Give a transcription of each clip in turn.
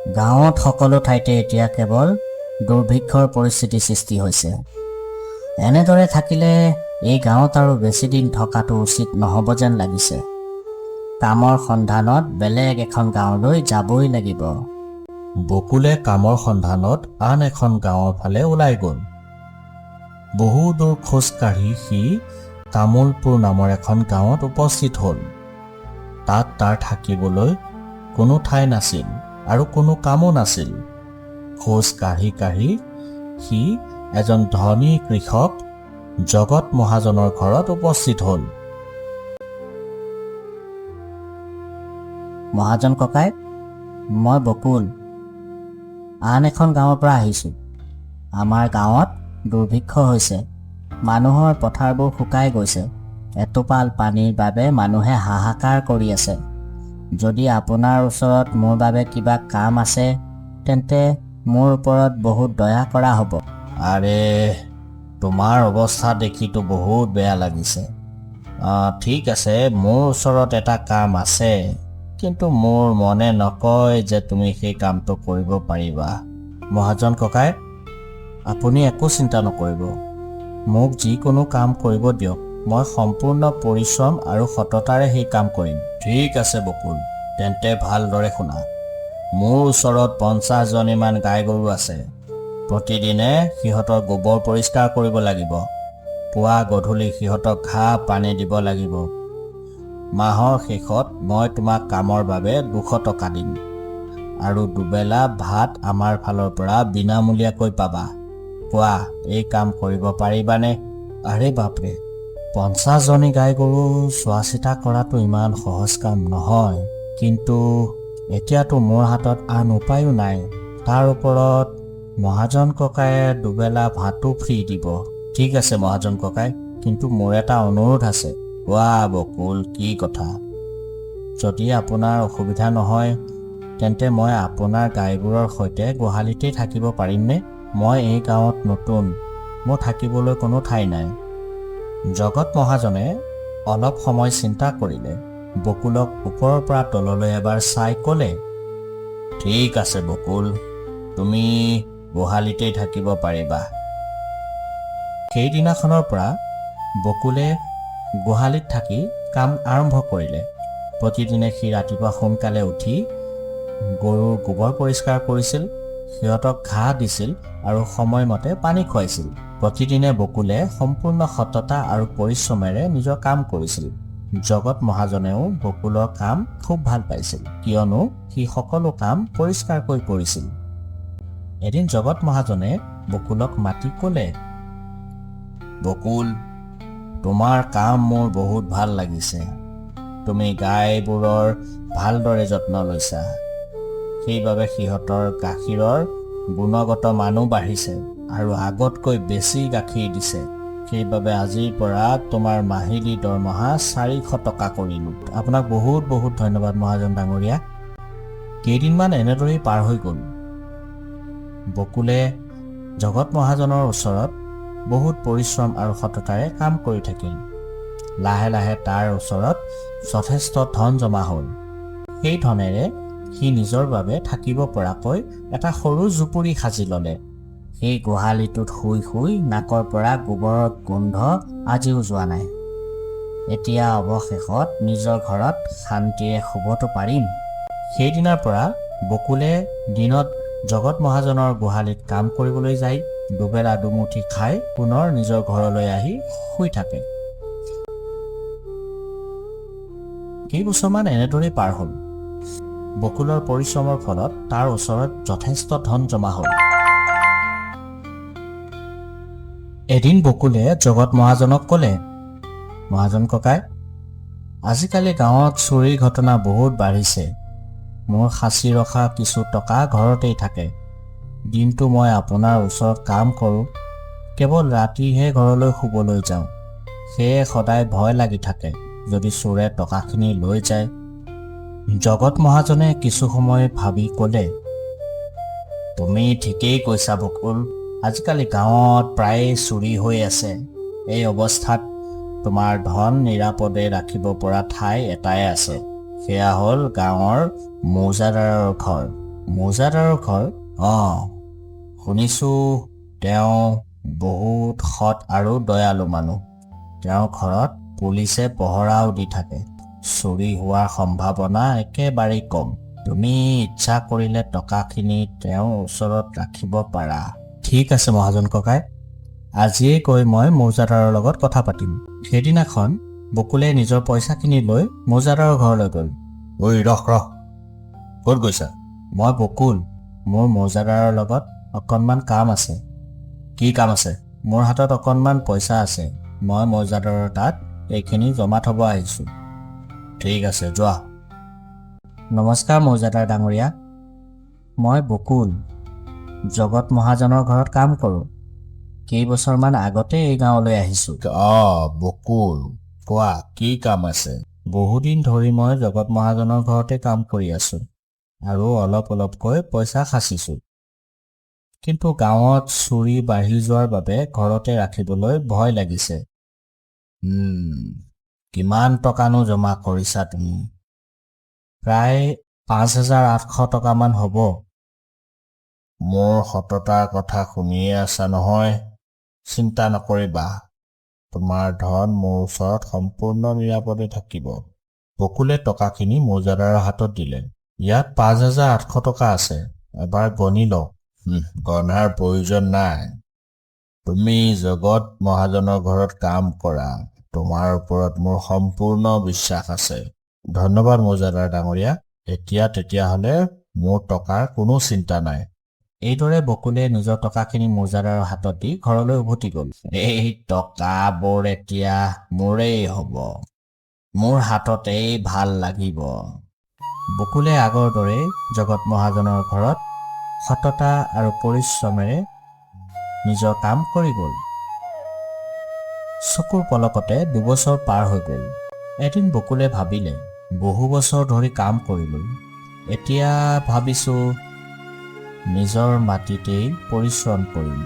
গাঁৱত সকলো ঠাইতে এতিয়া কেৱল দুৰ্ভিক্ষৰ পৰিস্থিতি সৃষ্টি হৈছে। এনেদৰে থাকিলে এই গাঁৱত আৰু বেছি দিন থকাটো উচিত নহ'ব যেন লাগিছে। কামৰ সন্ধানত বেলেগ এখন গাঁৱলৈ যাবই লাগিব। বকুলে কামৰ সন্ধানত আন এখন গাঁৱৰ ফালে ওলাই গ'ল। বহু দূৰ খোজ কাঢ়ি সি তামোলপুৰ নামৰ এখন গাঁৱত উপস্থিত হ'ল। তাত তাৰ থাকিবলৈ কোনো ঠাই নাছিল আৰু কোনো কামো নাছিল। খোজ কাঢ়ি কাঢ়ি সি এজন ধনী কৃষক জগত মহাজনৰ ঘৰত উপস্থিত হ'ল। মহাজন ককাই, মই বকুল আন এখন গাঁৱৰ পৰা আহিছোঁ। আমাৰ গাঁৱত দুৰ্ভিক্ষ হৈছে। মানুহৰ পথাৰবোৰ শুকাই গৈছে। এটোপাল পানীৰ বাবে মানুহে হাহাকাৰ কৰি আছে। যদি আপোনাৰ ওচৰত মোৰ বাবে কিবা কাম আছে তেন্তে মোৰ ওপৰত বহুত দয়া কৰা হ'ব। আৰে, তোমাৰ অৱস্থা দেখিতো বহুত বেয়া লাগিছে। ঠিক আছে, মোৰ ওচৰত এটা কাম আছে, কিন্তু মোৰ মনে নকয় যে তুমি সেই কামটো কৰিব পাৰিবা। মহাজন ককাই, আপুনি একো চিন্তা নকৰিব। মোক যিকোনো কাম কৰিব দিয়ক। মই সম্পূৰ্ণ পৰিশ্ৰম আৰু সততাৰে সেই কাম কৰিম। ঠিক আছে বকুল, তেন্তে ভালদৰে শুনা। মোৰ ওচৰত 50জনীমান গাই গৰু আছে। প্ৰতিদিনে সিহঁতৰ গোবৰ পৰিষ্কাৰ কৰিব লাগিব। পুৱা গধূলি সিহঁতক ঘাঁহ পানী দিব লাগিব। মাহৰ শেষত মই তোমাক কামৰ বাবে 200 টকা দিম আৰু দুবেলা ভাত আমাৰ ফালৰ পৰা বিনামূলীয়াকৈ পাবা। কোৱা, এই কাম কৰিব পাৰিবানে? আৰে বাপৰে, 50জনী গাই গৰু চোৱা চিতা কৰাটো ইমান সহজ কাম নহয়। কিন্তু এতিয়াতো মোৰ হাতত আন উপায়ো নাই। তাৰ ওপৰত মহাজন ককায়ে দুবেলা ভাতো ফ্ৰী দিব। ঠিক আছে মহাজন ককাই, কিন্তু মোৰ এটা অনুৰোধ আছে। কোৱা বকুল, কি কথা? যদি আপোনাৰ অসুবিধা নহয় তেন্তে মই আপোনাৰ গাইবোৰৰ সৈতে গোহালিতেই থাকিব পাৰিমনে? মই এই গাঁৱত নতুন, মোৰ থাকিবলৈ কোনো ঠাই নাই। জগত মহাজনে অলপ সময় চিন্তা কৰিলে। বকুলক ওপৰৰ পৰা তললৈ এবাৰ চাই ক'লে, ঠিক আছে বকুল, তুমি গোহালিতেই থাকিব পাৰিবা। সেইদিনাখনৰ পৰা বকুলে গোহালিত থাকি কাম আৰম্ভ কৰিলে। প্ৰতিদিনে সি ৰাতিপুৱা সোনকালে উঠি গৰুৰ গোবৰ পৰিষ্কাৰ কৰিছিল, সিহঁতক ঘাঁহ দিছিল আৰু সময়মতে পানী খুৱাইছিল। প্ৰতিদিনে বকুলে সম্পূৰ্ণ সততা আৰু পৰিশ্ৰমেৰে নিজৰ কাম কৰিছিল। জগত মহাজনেও বকুলৰ কাম খুব ভাল পাইছিল, কিয়নো সি সকলো কাম পৰিষ্কাৰকৈ কৰিছিল। এদিন জগত মহাজনে বকুলক মাতি ক'লে, বকুল, তোমাৰ কাম মোৰ বহুত ভাল লাগিছে। তুমি গাইবোৰৰ ভালদৰে যত্ন লৈছা। সেইবাবে সিহঁতৰ গাখীৰৰ গুণগত মানো বাঢ়িছে আৰু আগতকৈ বেছি গাখীৰ দিছে। সেইবাবে আজিৰ পৰা তোমাৰ মাহিলী দৰমহা 400 টকা কৰিলোঁ। আপোনাক বহুত বহুত ধন্যবাদ মহাজন ডাঙৰীয়া। কেইদিনমান এনেদৰেই পাৰ হৈ গ'ল। বকুলে জগত মহাজনৰ ওচৰত বহুত পৰিশ্ৰম আৰু সততাৰে কাম কৰি থাকিল। লাহে লাহে তাৰ ওচৰত যথেষ্ট ধন জমা হ'ল। সেই ধনেৰে সি নিজৰ বাবে থাকিব পৰাকৈ এটা সৰু জুপুৰি সাজি ল'লে। সেই গোহালিটোত শুই শুই নাকৰ পৰা গোবৰৰ গোন্ধ আজিও যোৱা নাই। এতিয়া অৱশেষত নিজৰ ঘৰত শান্তিৰে শুবতো পাৰিম। সেইদিনাৰ পৰা বকুলে দিনত জগত মহাজনৰ গোহালিত কাম কৰিবলৈ যায়। দুবেলা দুমুঠি খাই পুনৰ নিজৰ ঘৰলৈ আহি শুই থাকে। কেইবছৰমান এনেদৰেই পাৰ হ'ল। বকুলৰ পৰিশ্ৰমৰ ফলত তাৰ ওচৰত যথেষ্ট ধন জমা হ'ল। এদিন বকুলে জগত মহাজনক ক'লে, মহাজন ককাই, আজিকালি গাঁৱত চুৰিৰ ঘটনা বহুত বাঢ়িছে। মোৰ সাঁচি ৰখা কিছু টকা ঘৰতেই থাকে। দিনটো মই আপোনাৰ ওচৰত কাম কৰোঁ, কেৱল ৰাতিহে ঘৰলৈ শুবলৈ যাওঁ। সেয়ে সদায় ভয় লাগি থাকে যদি চোৰে টকাখিনি লৈ যায়। জগত মহাজনে কিছু সময় ভাবি ক'লে, তুমি ঠিকেই কৈছা বকুল, আজিকালি গাঁৱত প্ৰায়ে চুৰি হৈ আছে। এই অৱস্থাত তোমাৰ ধন নিৰাপদে ৰাখিব পৰা ঠাই এটাই আছে, সেয়া হ'ল গাঁৱৰ মৌজাদাৰৰ ঘৰ। মৌজাদাৰৰ ঘৰ? অঁ, শুনিছোঁ তেওঁ বহুত সৎ আৰু দয়ালু মানুহ। তেওঁৰ ঘৰত পুলিচে পহৰাও দি থাকে। চুৰি হোৱাৰ সম্ভাৱনা একেবাৰেই কম। তুমি ইচ্ছা কৰিলে টকাখিনি তেওঁৰ ওচৰত ৰাখিব পাৰা। ঠিক আছে মহাজন ককাই, আজিয়েই গৈ মই মৌজাদাৰৰ লগত কথা পাতিম। সেইদিনাখন বকুলে নিজৰ পইচাখিনি লৈ মৌজাদাৰৰ ঘৰলৈ গ'ল। ঐ ৰহ, ক'ত গৈছা? মই বকুল, মোৰ মৌজাদাৰৰ লগত অকণমান কাম আছে। কি কাম আছে? মোৰ হাতত অকণমান পইচা আছে। মই মৌজাদাৰৰ তাত এইখিনি জমা থ'ব আহিছোঁ। ঠিক আছে, যোৱা। নমস্কাৰ মৌজাদাৰ ডাঙৰীয়া, মই বকুল, জগত মহাজনৰ ঘৰত কাম কৰোঁ। কেইবছৰমান আগতে এই গাঁৱলৈ আহিছোঁ। বকুল, কোৱা কি কাম আছে? বহুদিন ধৰি মই জগত মহাজনৰ ঘৰতে কাম কৰি আছোঁ আৰু অলপকৈ পইচা সাঁচিছোঁ। কিন্তু গাঁৱত চুৰি বাঢ়ি যোৱাৰ বাবে ঘৰতে ৰাখিবলৈ ভয় লাগিছে। কিমান টকানো জমা কৰিছা তুমি? প্ৰায় 5,800 টকামান হ'ব। মোৰ সততাৰ কথা শুনিয়ে আছা নহয়, চিন্তা নকৰিবা। তোমাৰ ধন মোৰ ওচৰত সম্পূৰ্ণ নিৰাপদে থাকিব। বকুলে টকাখিনি মৌজাদাৰৰ হাতত দিলে। ইয়াত 5,800 টকা আছে, এবাৰ গণি লওক। গণাৰ প্ৰয়োজন নাই। তুমি জগত মহাজনৰ ঘৰত কাম কৰা। তোমাৰ ওপৰত মোৰ সম্পূৰ্ণ বিশ্বাস আছে। ধন্যবাদ মৌজাদাৰ ডাঙৰীয়া। এতিয়া তেতিয়াহ'লে মোৰ টকাৰ কোনো চিন্তা নাই। এইদৰে বকুলে নিজৰ টকাখিনি মৌজাদাৰৰ হাতত দি ঘৰলৈ উভতি গ'ল। এই টকাবোৰ এতিয়া মোৰেই হ'ব, মোৰ হাততেই ভাল লাগিব। বকুলে আগৰ দৰেই জগত মহাজনৰ ঘৰত সততা আৰু পৰিশ্ৰমেৰে নিজৰ কাম কৰি গ'ল। চকুৰ পলকতে 2 বছৰ পাৰ হৈ গ'ল। এদিন বকুলে ভাবিলে, বহু বছৰ ধৰি কাম কৰিলোঁ, এতিয়া ভাবিছোঁ নিজৰ মাটিতেই পৰিশ্ৰম কৰিম।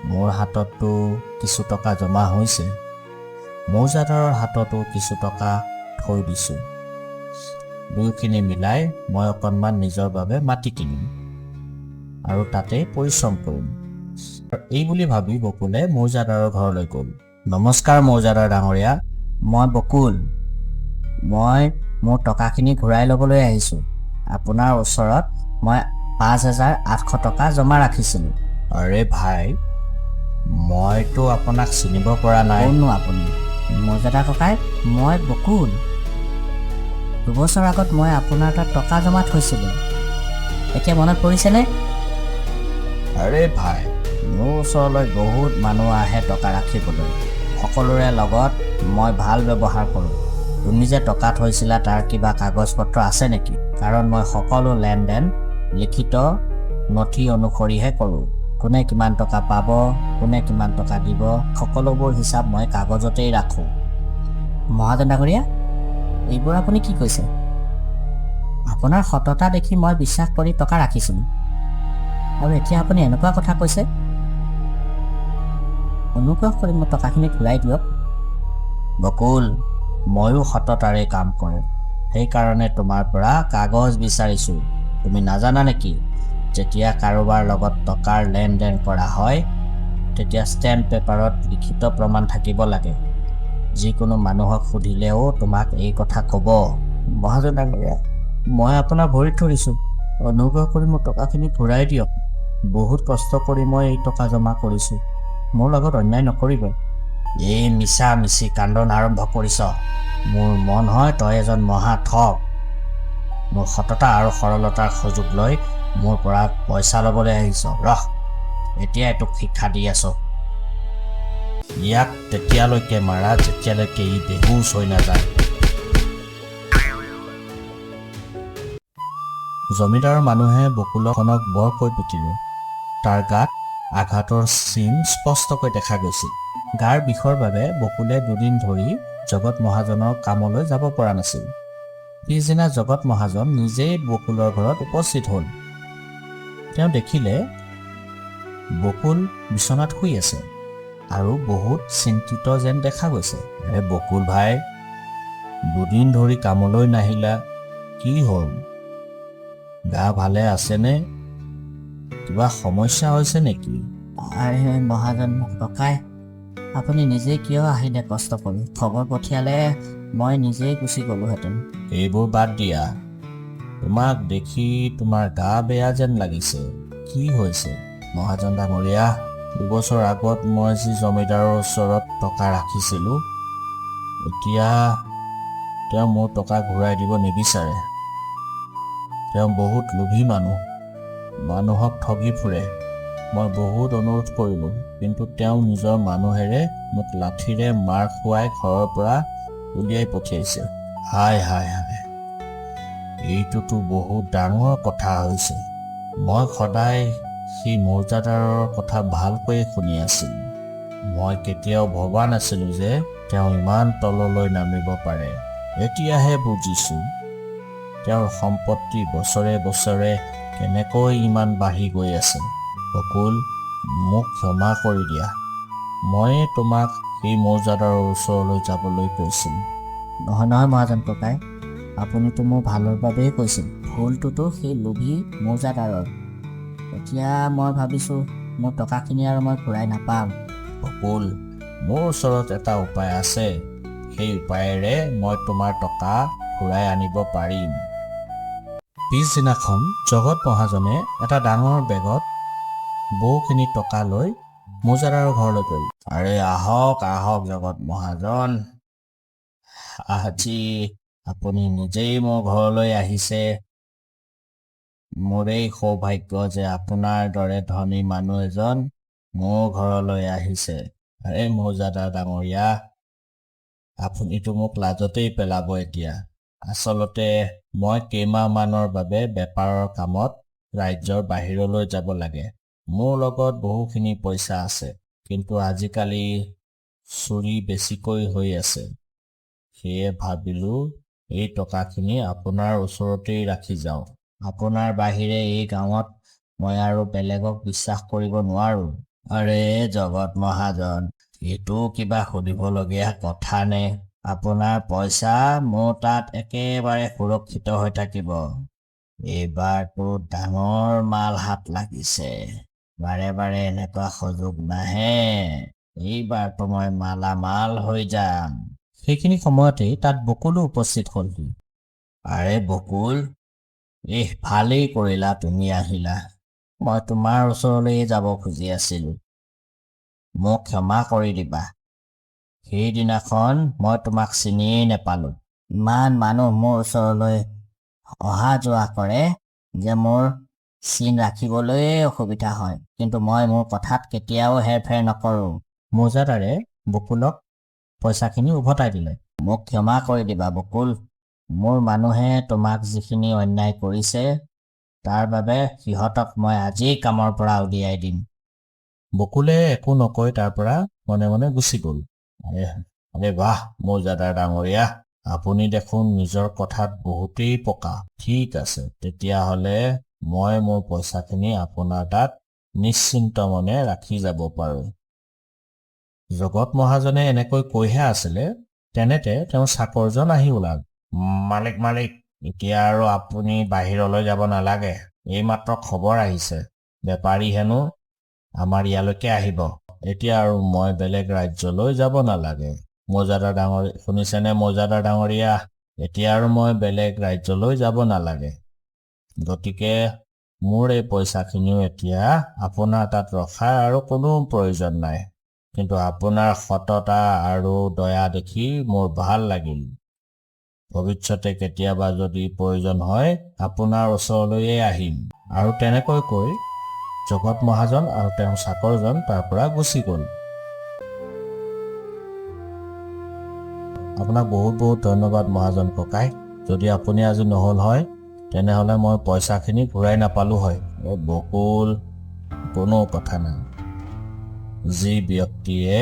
মোৰ হাতততো কিছু টকা জমা হৈছে, মৌজাদাৰৰ হাততো কিছু টকা থৈ দিছোঁ। দুয়োখিনি মিলাই মই অকণমান নিজৰ বাবে মাটি কিনিম আৰু তাতেই পৰিশ্ৰম কৰিম। এই বুলি ভাবি বকুলে মৌজাদাৰৰ ঘৰলৈ গ'ল। নমস্কাৰ মৌজাদাৰ ডাঙৰীয়া, মই বকুল। মই মোৰ টকাখিনি ঘূৰাই ল'বলৈ আহিছোঁ। আপোনাৰ ওচৰত মই 5,800 টকা জমা ৰাখিছিলোঁ। আৰে ভাই, মইতো আপোনাক চিনিব পৰা নাই। কোননো আপুনি? মৌজাদাৰ ককাই, মই বকুল। 2 বছৰ আগত মই আপোনাৰ তাত টকা জমা থৈছিলোঁ, এতিয়া মনত পৰিছেনে? আৰে ভাই, মোৰ ওচৰলৈ বহুত মানুহ আহে টকা ৰাখিবলৈ। সকলোৰে লগত মই ভাল ব্যৱহাৰ কৰোঁ। তুমি যে টকা থৈছিলা তাৰ কিবা কাগজ পত্ৰ আছে নেকি? কাৰণ মই সকলো লেনদেন লিখিত নথি অনুসৰিহে কৰোঁ। কোনে কিমান টকা পাব, কোনে কিমান টকা দিব, সকলোবোৰ হিচাপ মই কাগজতেই ৰাখোঁ। মহাজন ডাঙৰীয়া, এইবোৰ আপুনি কি কৈছে? আপোনাৰ সততা দেখি মই বিশ্বাস কৰি টকা ৰাখিছিলোঁ, আৰু এতিয়া আপুনি এনেকুৱা কথা কৈছে? অনুগ্ৰহ কৰি মোৰ টকাখিনি ঘূৰাই দিয়ক। বকুল, ময়ো সততাৰে কাম কৰোঁ, সেইকাৰণে তোমাৰ পৰা কাগজ বিচাৰিছোঁ। তুমি নাজানা নেকি, যেতিয়া কাৰোবাৰ লগত টকাৰ লেনদেন কৰা হয় তেতিয়া ষ্টেম্প পেপাৰত লিখিত প্ৰমাণ থাকিব লাগে। যিকোনো মানুহক সুধিলেও তোমাক এই কথা ক'ব। মহাজন ডাঙৰীয়া, মই আপোনাৰ ভৰিত ধৰিছোঁ, অনুগ্ৰহ কৰি মোৰ টকাখিনি ঘূৰাই দিয়ক। বহুত কষ্ট কৰি মই এই টকা জমা কৰিছোঁ, মোৰ লগত অন্যায় নকৰিব। এই মিছা মিছি কান্দন আৰম্ভ কৰিছ। মোৰ মন হয় তই এজন মহা ঠগ। মোৰ সততা আৰু সৰলতাৰ সুযোগ লৈ মোৰ পৰা পইচা ল'বলৈ আহিছ। ৰহ, এতিয়াই তোক শিক্ষা দি আছোঁ। ইয়াক তেতিয়ালৈকে মাৰা যেতিয়ালৈকে ই বেহুচ হৈ নাযায়। জমিদাৰৰ মানুহে বকুলখনক বৰকৈ পিটিলে। তাৰ গাত আঘাতৰ চিন স্পষ্টকৈ দেখা গৈছিল। গাৰ বিষৰ বাবে বকুলে 2 দিন ধৰি জগত মহাজনৰ কামলৈ যাব পৰা নাছিল। পিছদিনা জগত মহাজন নিজেই বকুলৰ ঘৰত উপস্থিত হ'ল। তেওঁ দেখিলে বকুল বিচনাত শুই আছে আৰু বহুত চিন্তিত যেন দেখা গৈছে। বকুল ভাই, 2 দিন ধৰি কামলৈ নাহিলা, কি হ'ল? গা ভালে আছেনে? কিবা সমস্যা হৈছে নেকি? আৰে মহাজন ককাই, আপুনি নিজে কিয় আহিলে কষ্ট কৰি? খবৰ পঠিয়ালে মই নিজেই গুচি গ'লোহেঁতেন। এইবোৰ বাদ দিয়া। তোমাক দেখি তোমাৰ গা বেয়া যেন লাগিছে। কি হৈছে? মহাজন ডাঙৰীয়া, 2 বছৰ আগত মই যি জমিদাৰৰ ওচৰত টকা ৰাখিছিলোঁ, এতিয়া তেওঁ মোৰ টকা ঘূৰাই দিব নিবিচাৰে। তেওঁ বহুত লোভী মানুহ, মানুহক ঠগি ফুৰে। মই বহুত অনুৰোধ কৰিলোঁ, কিন্তু তেওঁ নিজৰ মানুহেৰে মোক লাঠিৰে মাৰ খুৱাই ঘৰৰ পৰা উলিয়াই পঠিয়াইছে। হায় হায় হায়, এইটোতো বহুত ডাঙৰ কথা হৈছে। মই সদায় সেই মৌজাদাৰৰ কথা ভালকৈয়ে শুনি আছিলোঁ। মই কেতিয়াও ভবা নাছিলোঁ যে তেওঁ ইমান তললৈ নামিব পাৰে। এতিয়াহে বুজিছোঁ তেওঁৰ সম্পত্তি বছৰে বছৰে কেনেকৈ ইমান বাঢ়ি গৈ আছে। বকুল, মোক ক্ষমা কৰি দিয়া। ময়ে তোমাক সেই মৌজাদাৰৰ ওচৰলৈ যাবলৈ কৈছিলোঁ। নহয় নহয় মহাজন ককাই, আপুনিতো মোৰ ভালৰ বাবেই কৈছিল। ভুলটোতো সেই লোভী মৌজাদাৰৰ। এতিয়া মই ভাবিছোঁ মোৰ টকাখিনি আৰু মই ঘূৰাই নাপাম। বকুল, মোৰ ওচৰত এটা উপায় আছে। সেই উপায়েৰে মই তোমাৰ টকা ঘূৰাই আনিব পাৰিম। পিছদিনাখন জগত মহাজনে এটা ডাঙৰ বেগত বহুখিনি টকা লৈ মৌজাদাৰৰ ঘৰলৈ গ'ল। আৰে আহক আহক জগত মহাজন, আজি আপুনি নিজেই মোৰ ঘৰলৈ আহিছে। মোৰেই সৌভাগ্য যে আপোনাৰ দৰে ধনী মানুহ এজন মোৰ ঘৰলৈ আহিছে। আৰে মৌজাদাৰ ডাঙৰীয়া, আপুনিতো মোক লাজতেই পেলাব এতিয়া। আচলতে মই কেইমাহমানৰ বাবে বেপাৰৰ কামত ৰাজ্যৰ বাহিৰলৈ যাব লাগে। মোৰ লগত বহুখিনি পইচা আছে, কিন্তু আজিকালি চুৰি বেছিকৈ হৈ আছে। সেয়ে ভাবিলোঁ এই টকাখিনি আপোনাৰ ওচৰতেই ৰাখি যাওঁ। আপোনাৰ বাহিৰে এই গাঁৱত মই আৰু বেলেগক বিশ্বাস কৰিব নোৱাৰোঁ। আৰে জগত মহাজন, এইটো কিবা সুধিবলগীয়া কথা নে? আপোনাৰ পইচা মোৰ তাত একেবাৰে সুৰক্ষিত হৈ থাকিব। এইবাৰতো ডাঙৰ মাল হাত লাগিছে। বাৰে বাৰে এনেকুৱা সুযোগ নাহে। এইবাৰতো মই মালামাল হৈ যাম। সেইখিনি সময়তেই তাত বকুলো উপস্থিত হ'লহি। আৰে বকুল, ভালেই কৰিলা তুমি আহিলা। মই তোমাৰ ওচৰলৈ যাব খুজি আছিলোঁ। মোক ক্ষমা কৰি দিবা। সেইদিনাখন মই তোমাক চিনিয়েই নেপালোঁ। ইমান মানুহ মোৰ ওচৰলৈ অহা যোৱা কৰে যে মোৰ চিন ৰাখিবলৈয়ে অসুবিধা হয়, কিন্তু মই মোৰ কথাত কেতিয়াও হেৰফেৰ নকৰোঁ। মৌজাদাৰে বকুলক পইচাখিনি উভতাই দিলে। মোক ক্ষমা কৰি দিবা বকুল। মোৰ মানুহে তোমাক যিখিনি অন্যায় কৰিছে তাৰ বাবে সিহঁতক মই আজিৰ কামৰ পৰা উলিয়াই দিম। বকুলে একো নকৈ তাৰ পৰা মনে মনে গুচি গ'ল। আৰে বাহ মৌজাদাৰ ডাঙৰীয়া, আপুনি দেখোন নিজৰ কথাত বহুতেই পকা। ঠিক আছে, তেতিয়াহ'লে মই মোৰ পইচাখিনি আপোনাৰ তাত নিশ্চিন্ত মনে ৰাখি যাব পাৰোঁ। জগত মহাজনে এনেকৈ কৈহে আছিলে, তেনেতে তেওঁৰ চাকৰজন আহি ওলাল। মালিক মালিক, এতিয়া আৰু আপুনি বাহিৰলৈ যাব নালাগে। এইমাত্ৰ খবৰ আহিছে, বেপাৰী হেনো আমাৰ ইয়ালৈকে আহিব। এতিয়া আৰু মই বেলেগ ৰাজ্যলৈ যাব নালাগে। মৌজাদাৰ ডাঙৰীয়া, শুনিছেনে মৌজাদাৰ ডাঙৰীয়া? এতিয়া আৰু মই বেলেগ ৰাজ্যলৈ যাব নালাগে। গতিকে মোৰ এই পইচাখিনিও এতিয়া আপোনাৰ তাত ৰখাৰ আৰু কোনো প্ৰয়োজন নাই। কিন্তু আপোনাৰ সততা আৰু দয়া দেখি মোৰ ভাল লাগিল। ভৱিষ্যতে কেতিয়াবা যদি প্ৰয়োজন হয় আপোনাৰ ওচৰলৈয়ে আহিম। আৰু তেনেকৈ কৈ জগত মহাজন আৰু তেওঁৰ চাকৰজন তাৰ পৰা গুচি গ'ল। আপোনাক বহুত বহুত ধন্যবাদ মহাজন ককাই। যদি আপুনি আজি নহ'ল হয় তেনেহ'লে মই পইচাখিনি ঘূৰাই নাপালোঁ হয়। বকুল, কোনো কথা নাই। যি ব্যক্তিয়ে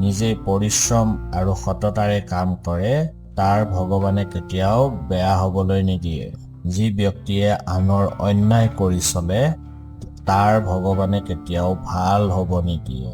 নিজে পৰিশ্ৰম আৰু সততাৰে কাম কৰে তাৰ ভগৱানে কেতিয়াও বেয়া হ'বলৈ নিদিয়ে। যি ব্যক্তিয়ে আনৰ অন্যায় কৰি চলে তাৰ ভগৱানে কেতিয়াও ভাল হ'ব নিদিয়ে।